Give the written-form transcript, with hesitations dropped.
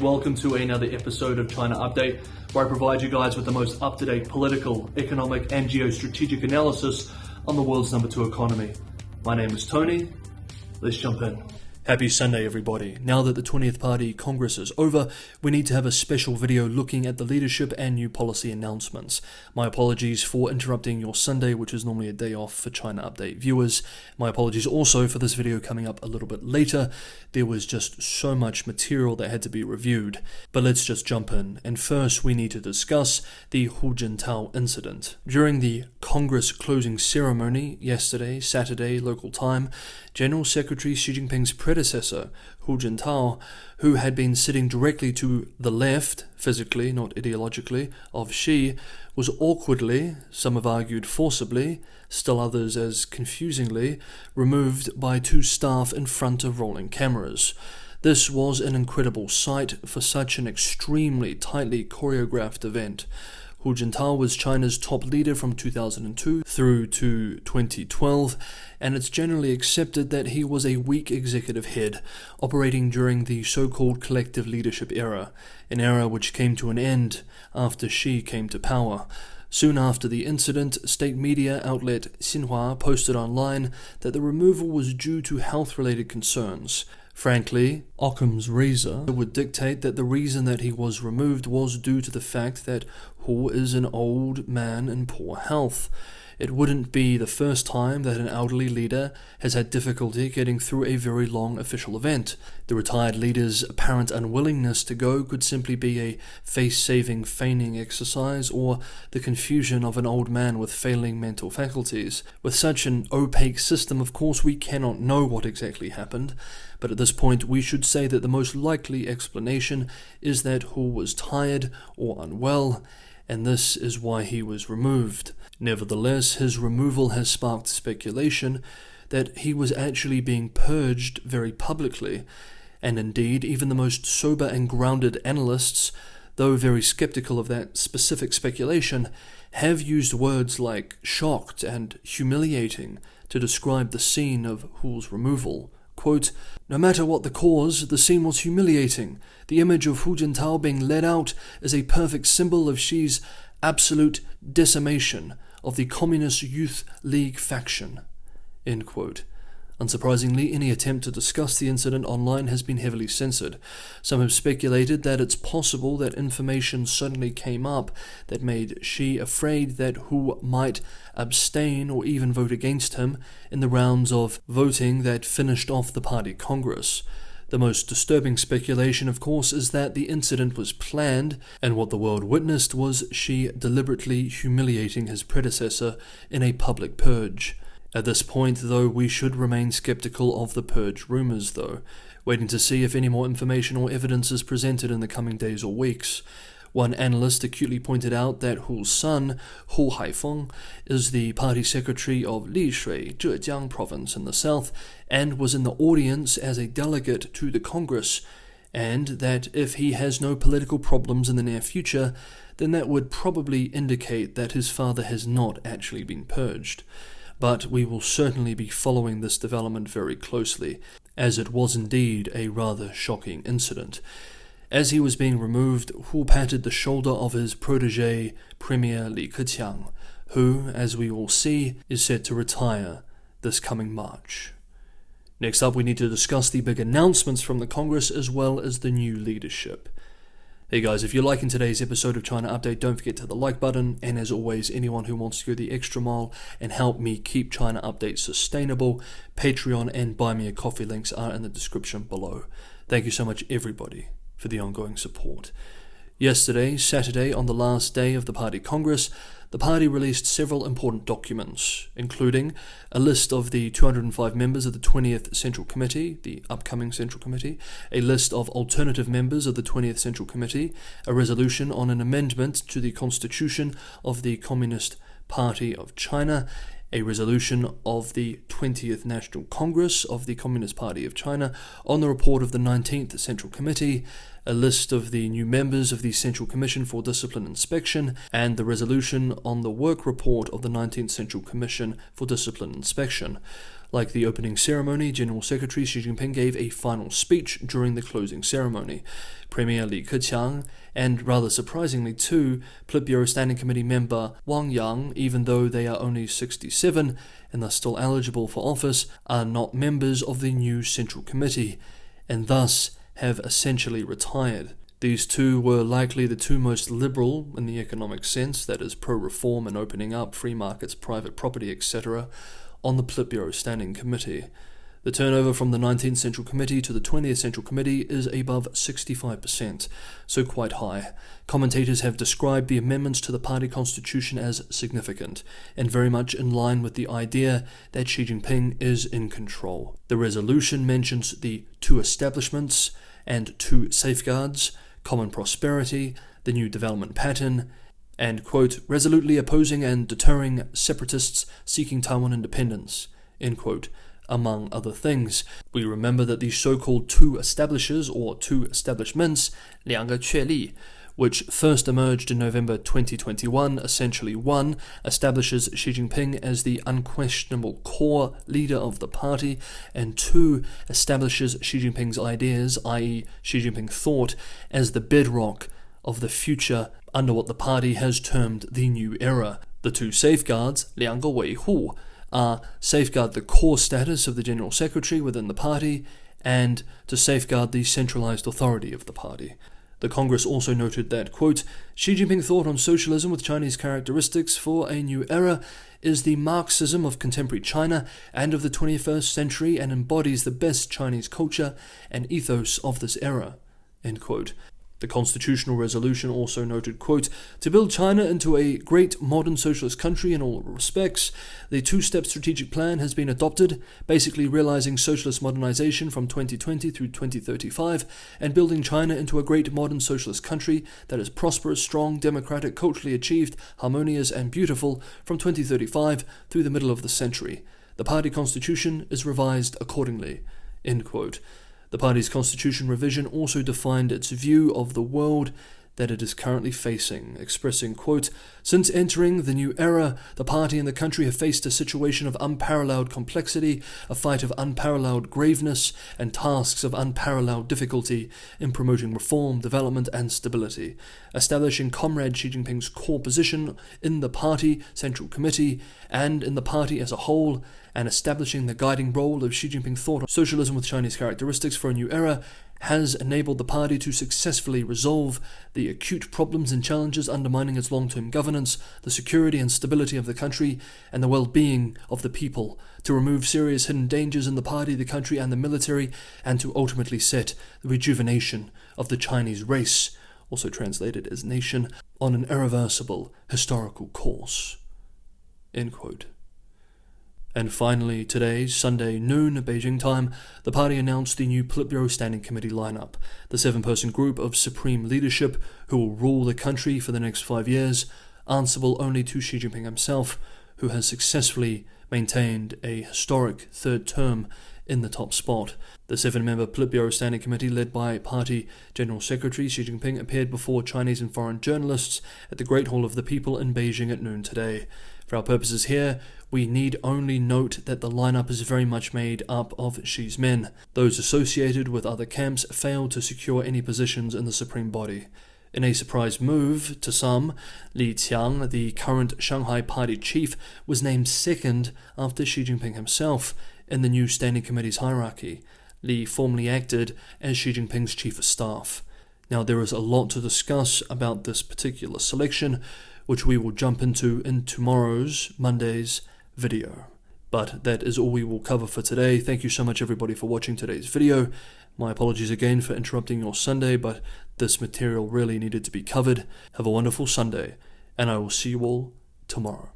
Welcome to another episode of China Update, where I provide you guys with the most up-to-date political, economic and geostrategic analysis on the world's number 2 economy. My name is Tony. Let's jump in. Happy Sunday, everybody. Now that the 20th Party Congress is over, we need to have a special video looking at the leadership and new policy announcements. My apologies for interrupting your Sunday, which is normally a day off for China Update viewers. My apologies also for this video coming up a little bit later. There was just so much material that had to be reviewed. But let's just jump in. And first, we need to discuss the Jintao Incident. During the Congress closing ceremony yesterday, Saturday, local time, General Secretary Xi Jinping's predecessor, Hu Jintao, who had been sitting directly to the left, physically, not ideologically, of Xi, was awkwardly, some have argued forcibly, still others as confusingly, removed by two staff in front of rolling cameras. This was an incredible sight for such an extremely tightly choreographed event. Hu Jintao was China's top leader from 2002 through to 2012, and it's generally accepted that he was a weak executive head, operating during the so-called collective leadership era, an era which came to an end after Xi came to power. Soon after the incident, state media outlet Xinhua posted online that the removal was due to health-related concerns. Frankly, Occam's razor would dictate that the reason that he was removed was due to the fact that Hu is an old man in poor health. It wouldn't be the first time that an elderly leader has had difficulty getting through a very long official event. The retired leader's apparent unwillingness to go could simply be a face-saving feigning exercise or the confusion of an old man with failing mental faculties. With such an opaque system, of course, we cannot know what exactly happened, but at this point we should say that the most likely explanation is that Hu was tired or unwell, and this is why he was removed. Nevertheless, his removal has sparked speculation that he was actually being purged very publicly, and indeed even the most sober and grounded analysts, though very skeptical of that specific speculation, have used words like shocked and humiliating to describe the scene of Hu's removal. Quote, "No matter what the cause, the scene was humiliating. The image of Hu Jintao being led out is a perfect symbol of Xi's absolute decimation of the Communist Youth League faction." End quote. Unsurprisingly, any attempt to discuss the incident online has been heavily censored. Some have speculated that it's possible that information suddenly came up that made Xi afraid that Hu might abstain or even vote against him in the rounds of voting that finished off the party congress. The most disturbing speculation, of course, is that the incident was planned, and what the world witnessed was Xi deliberately humiliating his predecessor in a public purge. At this point, though, we should remain skeptical of the purge rumors, though, waiting to see if any more information or evidence is presented in the coming days or weeks. One analyst acutely pointed out that Hu's son, Hu Haifeng, is the party secretary of Lishui, Zhejiang province in the south, and was in the audience as a delegate to the Congress, and that if he has no political problems in the near future, then that would probably indicate that his father has not actually been purged. But we will certainly be following this development very closely, as it was indeed a rather shocking incident. As he was being removed, Hu patted the shoulder of his protege, Premier Li Keqiang, who, as we all see, is set to retire this coming March. Next up, we need to discuss the big announcements from the Congress as well as the new leadership. Hey guys, if you're liking today's episode of China Update, don't forget to hit the like button, and as always, anyone who wants to go the extra mile and help me keep China Update sustainable, Patreon and Buy Me a Coffee links are in the description below. Thank you so much everybody for the ongoing support. Yesterday, Saturday, on the last day of the party congress, the party released several important documents, including a list of the 205 members of the 20th Central Committee, the upcoming Central Committee, a list of alternative members of the 20th Central Committee, a resolution on an amendment to the Constitution of the Communist Party of China, a resolution of the 20th National Congress of the Communist Party of China on the report of the 19th Central Committee, a list of the new members of the Central Commission for Discipline Inspection, and the resolution on the work report of the 19th Central Commission for Discipline Inspection. Like the opening ceremony, General Secretary Xi Jinping gave a final speech during the closing ceremony. Premier Li Keqiang, and rather surprisingly too, Politburo Standing Committee member Wang Yang, even though they are only 67 and thus still eligible for office, are not members of the new Central Committee, and thus have essentially retired. These two were likely the two most liberal in the economic sense, that is, pro-reform and opening up, free markets, private property, etc., on the Politburo Standing Committee. The turnover from the 19th Central Committee to the 20th Central Committee is above 65%, so quite high. Commentators have described the amendments to the party constitution as significant, and very much in line with the idea that Xi Jinping is in control. The resolution mentions the two establishments and two safeguards, common prosperity, the new development pattern, and, quote, resolutely opposing and deterring separatists seeking Taiwan independence, end quote, among other things. We remember that the so-called two establishes or two establishments, 两个确立, which first emerged in November 2021, essentially one, establishes Xi Jinping as the unquestionable core leader of the party, and two, establishes Xi Jinping's ideas, i.e. Xi Jinping thought, as the bedrock of the future under what the party has termed the new era. The two safeguards, 两个维护, are safeguard the core status of the General Secretary within the party and to safeguard the centralized authority of the party. The Congress also noted that, quote, Xi Jinping thought on socialism with Chinese characteristics for a new era is the Marxism of contemporary China and of the 21st century and embodies the best Chinese culture and ethos of this era, end quote. The constitutional resolution also noted, quote, to build China into a great modern socialist country in all respects, the two-step strategic plan has been adopted, basically realizing socialist modernization from 2020 through 2035 and building China into a great modern socialist country that is prosperous, strong, democratic, culturally achieved, harmonious and beautiful from 2035 through the middle of the century. The party constitution is revised accordingly, end quote. The party's constitution revision also defined its view of the world that it is currently facing, expressing, quote, since entering the new era, the party and the country have faced a situation of unparalleled complexity, a fight of unparalleled graveness, and tasks of unparalleled difficulty in promoting reform, development, and stability. Establishing Comrade Xi Jinping's core position in the party Central Committee and in the party as a whole, and establishing the guiding role of Xi Jinping thought on socialism with Chinese characteristics for a new era has enabled the party to successfully resolve the acute problems and challenges undermining its long-term governance, the security and stability of the country, and the well-being of the people, to remove serious hidden dangers in the party, the country, and the military, and to ultimately set the rejuvenation of the Chinese race, also translated as nation, on an irreversible historical course. End quote. And finally, today, Sunday noon, Beijing time, the party announced the new Politburo Standing Committee lineup, the 7-person group of supreme leadership who will rule the country for the next 5 years, answerable only to Xi Jinping himself, who has successfully maintained a historic third term in the top spot. The 7-member Politburo Standing Committee, led by Party General Secretary Xi Jinping, appeared before Chinese and foreign journalists at the Great Hall of the People in Beijing at noon today. For our purposes here, we need only note that the lineup is very much made up of Xi's men. Those associated with other camps failed to secure any positions in the supreme body. In a surprise move to some, Li Qiang, the current Shanghai Party chief, was named second after Xi Jinping himself in the new Standing Committee's hierarchy. Li formerly acted as Xi Jinping's chief of staff. Now, there is a lot to discuss about this particular selection, which we will jump into in tomorrow's, Monday's, video. But that is all we will cover for today. Thank you so much everybody for watching today's video. My apologies again for interrupting your Sunday, but this material really needed to be covered. Have a wonderful Sunday, and I will see you all tomorrow.